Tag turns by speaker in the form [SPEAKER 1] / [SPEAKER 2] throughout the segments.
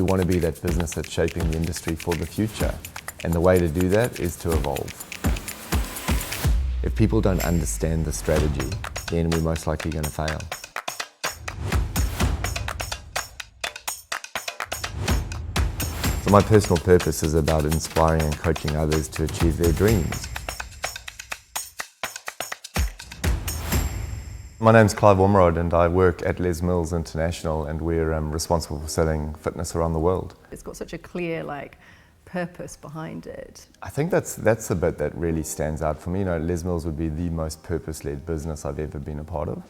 [SPEAKER 1] want to be that business that's shaping the industry for the future. And the way to do that is to evolve. If people don't understand the strategy, then we're most likely going to fail. So my personal purpose is about inspiring and coaching others to achieve their dreams. My name's Clive Ormerod and I work at Les Mills International, and we're responsible for selling fitness around the world.
[SPEAKER 2] It's got such a clear purpose behind it.
[SPEAKER 1] I think that's the bit that really stands out for me. Les Mills would be the most purpose-led business I've ever been a part of.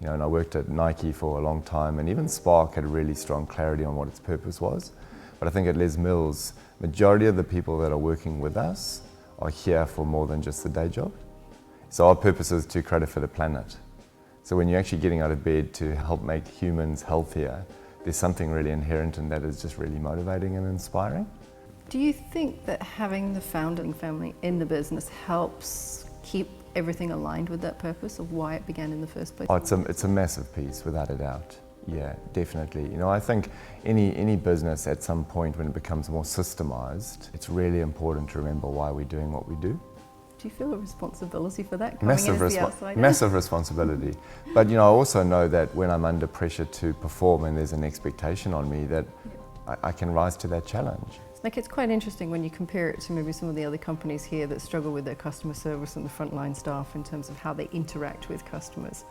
[SPEAKER 1] And I worked at Nike for a long time, and even Spark had a really strong clarity on what its purpose was. But I think at Les Mills, majority of the people that are working with us are here for more than just the day job. So our purpose is to create a fitter planet. So when you're actually getting out of bed to help make humans healthier, there's something really inherent in that is just really motivating and inspiring.
[SPEAKER 2] Do you think that having the founding family in the business helps keep everything aligned with that purpose of why it began in the first place?
[SPEAKER 1] Oh, it's a massive piece, without a doubt. Yeah, definitely. I think any business at some point when it becomes more systemized, it's really important to remember why we're doing what we do.
[SPEAKER 2] Do you feel a responsibility for that,
[SPEAKER 1] Massive responsibility. But I also know that when I'm under pressure to perform and there's an expectation on me, that I can rise to that challenge.
[SPEAKER 2] It's quite interesting when you compare it to maybe some of the other companies here that struggle with their customer service and the frontline staff in terms of how they interact with customers.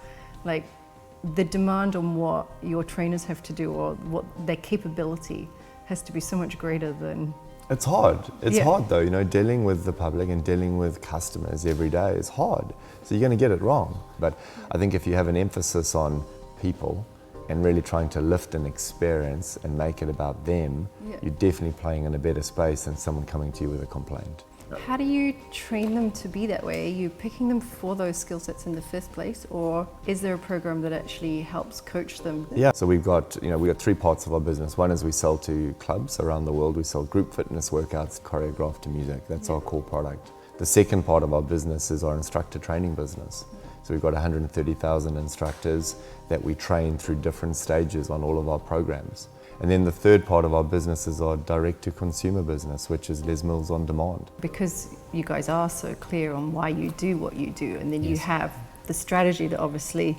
[SPEAKER 2] The demand on what your trainers have to do or what their capability has to be so much greater than...
[SPEAKER 1] It's hard. It's hard though, dealing with the public and dealing with customers every day is hard. So you're going to get it wrong. But I think if you have an emphasis on people and really trying to lift an experience and make it about them, you're definitely playing in a better space than someone coming to you with a complaint.
[SPEAKER 2] How do you train them to be that way? Are you picking them for those skill sets in the first place, or is there a program that actually helps coach them?
[SPEAKER 1] Yeah, so we've got 3 parts of our business. One is we sell to clubs around the world. We sell group fitness workouts choreographed to music. That's our core product. The second part of our business is our instructor training business. So we've got 130,000 instructors that we train through different stages on all of our programs. And then the third part of our business is our direct-to-consumer business, which is Les Mills On Demand.
[SPEAKER 2] Because you guys are so clear on why you do what you do, and then you have the strategy that obviously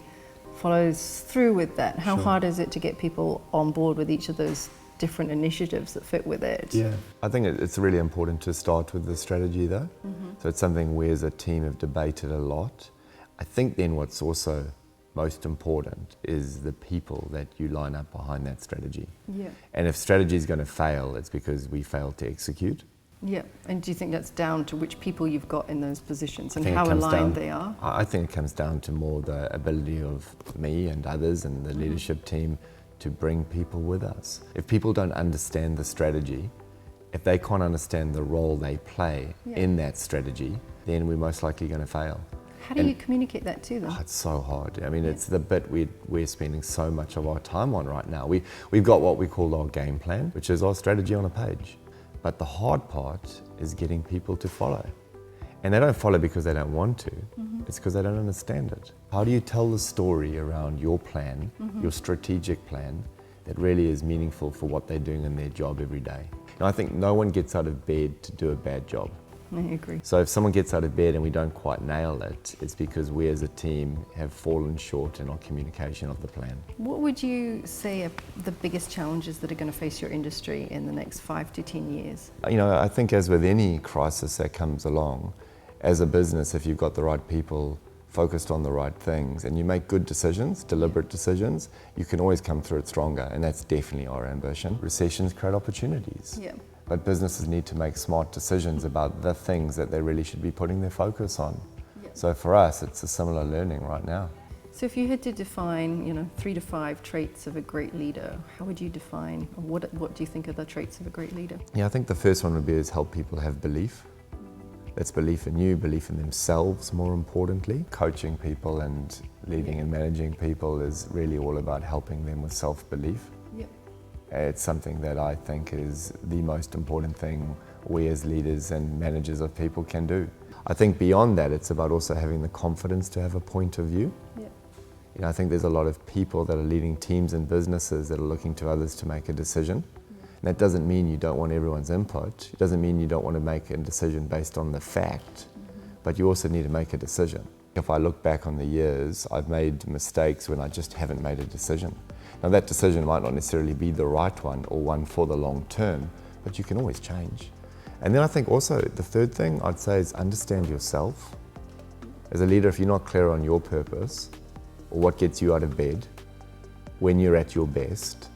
[SPEAKER 2] follows through with that. How hard is it to get people on board with each of those different initiatives that fit with it?
[SPEAKER 1] Yeah, I think it's really important to start with the strategy though. So it's something we as a team have debated a lot. I think then what's also most important is the people that you line up behind that strategy.
[SPEAKER 2] Yeah.
[SPEAKER 1] And if strategy is going to fail, it's because we failed to execute.
[SPEAKER 2] Yeah, and do you think that's down to which people you've got in those positions and how aligned they are?
[SPEAKER 1] I think it comes down to more the ability of me and others and the leadership team to bring people with us. If people don't understand the strategy, if they can't understand the role they play in that strategy, then we're most likely going to fail.
[SPEAKER 2] How do you communicate that to them?
[SPEAKER 1] It's so hard. I mean, it's the bit we're spending so much of our time on right now. We've got what we call our game plan, which is our strategy on a page. But the hard part is getting people to follow. And they don't follow because they don't want to. It's because they don't understand it. How do you tell the story around your plan, your strategic plan, that really is meaningful for what they're doing in their job every day? And I think no one gets out of bed to do a bad job.
[SPEAKER 2] I agree.
[SPEAKER 1] So if someone gets out of bed and we don't quite nail it, it's because we as a team have fallen short in our communication of the plan.
[SPEAKER 2] What would you say are the biggest challenges that are going to face your industry in the next 5 to 10 years?
[SPEAKER 1] I think as with any crisis that comes along, as a business, if you've got the right people focused on the right things and you make good decisions, deliberate decisions, you can always come through it stronger, and that's definitely our ambition. Recessions create opportunities.
[SPEAKER 2] Yeah.
[SPEAKER 1] But businesses need to make smart decisions about the things that they really should be putting their focus on.
[SPEAKER 2] Yeah.
[SPEAKER 1] So for us, it's a similar learning right now.
[SPEAKER 2] So if you had to define, 3 to 5 traits of a great leader, how would you define, or what do you think are the traits of a great leader?
[SPEAKER 1] Yeah, I think the first one would be is help people have belief. That's belief in you, belief in themselves, more importantly. Coaching people and leading and managing people is really all about helping them with self-belief. It's something that I think is the most important thing we as leaders and managers of people can do. I think beyond that, it's about also having the confidence to have a point of view. I think there's a lot of people that are leading teams and businesses that are looking to others to make a decision. And that doesn't mean you don't want everyone's input. It doesn't mean you don't want to make a decision based on the fact, but you also need to make a decision. If I look back on the years, I've made mistakes when I just haven't made a decision. Now that decision might not necessarily be the right one or one for the long term, but you can always change. And then I think also the third thing I'd say is understand yourself. As a leader, if you're not clear on your purpose or what gets you out of bed when you're at your best,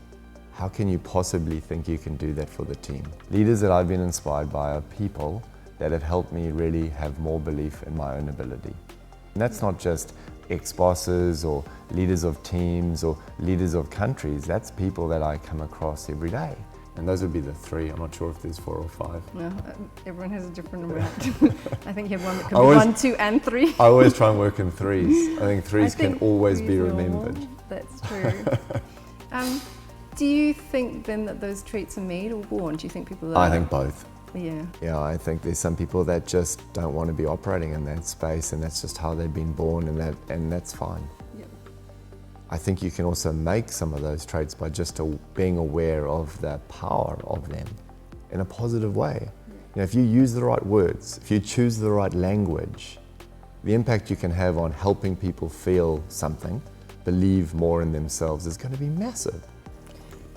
[SPEAKER 1] how can you possibly think you can do that for the team? Leaders that I've been inspired by are people that have helped me really have more belief in my own ability. And that's not just ex-bosses or leaders of teams or leaders of countries. That's people that I come across every day. And those would be the three. I'm not sure if there's 4 or 5.
[SPEAKER 2] No, everyone has a different amount. I think you have one that can be 1, 2, and 3.
[SPEAKER 1] I always try and work in threes. I think threes can always be remembered.
[SPEAKER 2] That's true. Do you think then that those traits are made or born? Do you think people are?
[SPEAKER 1] I think both.
[SPEAKER 2] Yeah.
[SPEAKER 1] Yeah, I think there's some people that just don't want to be operating in that space, and that's just how they've been born, and that's fine.
[SPEAKER 2] Yep.
[SPEAKER 1] I think you can also make some of those traits by just being aware of the power of them in a positive way. You know, if you use the right words, if you choose the right language, the impact you can have on helping people feel something, believe more in themselves, is going to be massive.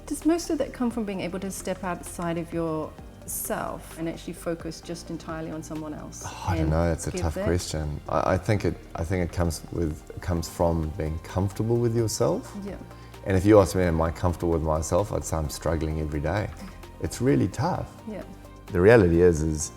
[SPEAKER 2] Does most of that come from being able to step outside of yourself and actually focus just entirely on someone else?
[SPEAKER 1] Oh, I don't know. That's a tough question. I think it comes from being comfortable with yourself.
[SPEAKER 2] Yeah.
[SPEAKER 1] And if you ask me, am I comfortable with myself? I'd say I'm struggling every day. It's really tough.
[SPEAKER 2] Yeah.
[SPEAKER 1] The reality is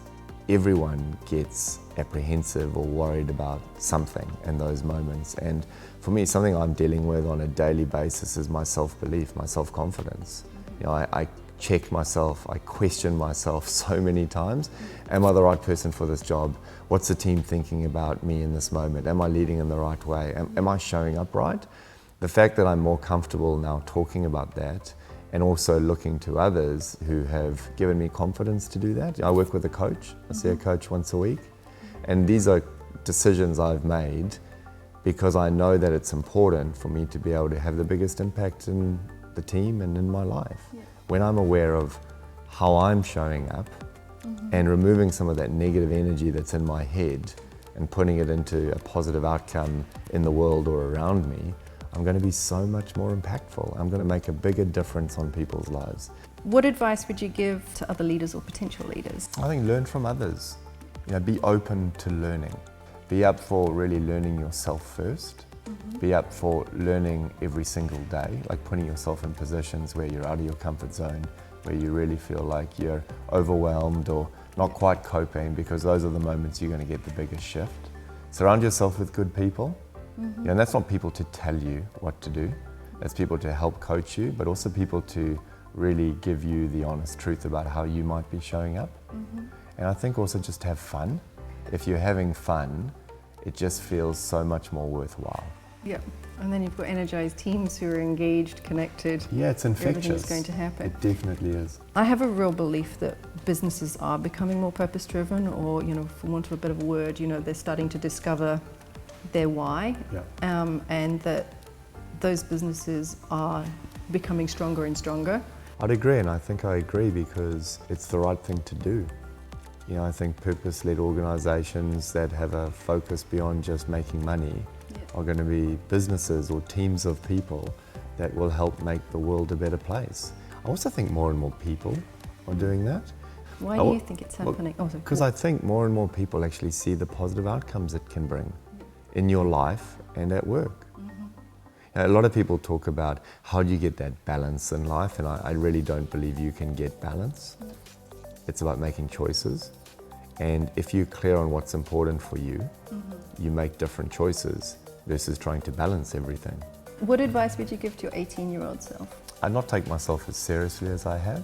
[SPEAKER 1] everyone gets apprehensive or worried about something in those moments. And for me, something I'm dealing with on a daily basis is my self-belief, my self-confidence. You know, I check myself, I question myself so many times. Am I the right person for this job? What's the team thinking about me in this moment? Am I leading in the right way? Am I showing up right? The fact that I'm more comfortable now talking about that and also looking to others who have given me confidence to do that. I work with a coach. I see a coach once a week. And these are decisions I've made because I know that it's important for me to be able to have the biggest impact in the team and in my life. Yeah. When I'm aware of how I'm showing up and removing some of that negative energy that's in my head and putting it into a positive outcome in the world or around me, I'm going to be so much more impactful. I'm going to make a bigger difference on people's lives.
[SPEAKER 2] What advice would you give to other leaders or potential leaders?
[SPEAKER 1] I think learn from others. You know, be open to learning. Be up for really learning yourself first. Be up for learning every single day, like putting yourself in positions where you're out of your comfort zone, where you really feel like you're overwhelmed or not quite coping, because those are the moments you're going to get the biggest shift. Surround yourself with good people. You know, and that's not people to tell you what to do. That's people to help coach you, but also people to really give you the honest truth about how you might be showing up. And I think also just have fun. If you're having fun, it just feels so much more worthwhile.
[SPEAKER 2] Yeah, and then you've got energized teams who are engaged, connected.
[SPEAKER 1] Yeah, it's infectious.
[SPEAKER 2] Everything's going to happen.
[SPEAKER 1] It definitely is.
[SPEAKER 2] I have a real belief that businesses are becoming more purpose-driven, or, you know, for want of a bit of a word, you know, they're starting to discover their why, and that those businesses are becoming stronger and stronger.
[SPEAKER 1] I'd agree, and I think I agree because it's the right thing to do. You know, I think purpose-led organisations that have a focus beyond just making money are going to be businesses or teams of people that will help make the world a better place. I also think more and more people are doing that.
[SPEAKER 2] Why do you think it's happening?
[SPEAKER 1] Because I think more and more people actually see the positive outcomes it can bring in your life and at work. A lot of people talk about how do you get that balance in life, and I really don't believe you can get balance. It's about making choices, and if you're clear on what's important for you, you make different choices versus trying to balance everything.
[SPEAKER 2] What advice would you give to your 18-year-old self?
[SPEAKER 1] I'd not take myself as seriously as I have.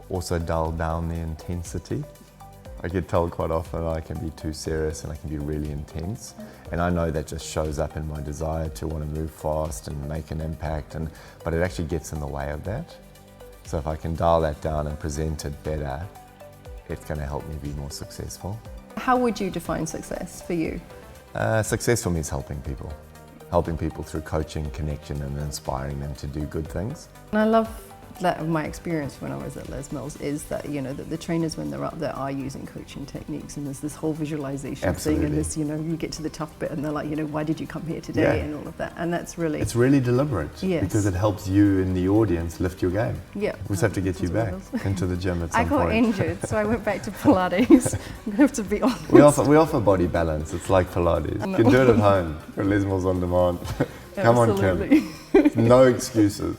[SPEAKER 1] Also dial down the intensity. I get told quite often I can be too serious and I can be really intense. And I know that just shows up in my desire to want to move fast and make an impact, but it actually gets in the way of that. So if I can dial that down and present it better, it's going to help me be more successful.
[SPEAKER 2] How would you define success for you?
[SPEAKER 1] Success for me is helping people. Helping people through coaching, connection, and inspiring them to do good things.
[SPEAKER 2] And I love that of my experience when I was at Les Mills is that, you know, that the trainers when they're up there are using coaching techniques, and there's this whole visualization
[SPEAKER 1] Absolutely.
[SPEAKER 2] thing, and this, you know, you get to the tough bit and they're like, you know, why did you come here today,
[SPEAKER 1] Yeah.
[SPEAKER 2] and all of that, and that's really,
[SPEAKER 3] It's really deliberate
[SPEAKER 2] Yes.
[SPEAKER 3] because it helps you in the audience lift your game.
[SPEAKER 2] yeah.
[SPEAKER 3] We just have to get you
[SPEAKER 2] That's
[SPEAKER 3] back
[SPEAKER 2] what it is.
[SPEAKER 3] into the gym at
[SPEAKER 2] I
[SPEAKER 3] some
[SPEAKER 2] got
[SPEAKER 3] point.
[SPEAKER 2] injured, so I went back to Pilates. I'm gonna have to be honest.
[SPEAKER 3] We offer body balance. It's like Pilates. You can do it at home. For Les Mills on demand. Come on, Kim.
[SPEAKER 2] Absolutely.
[SPEAKER 3] No excuses.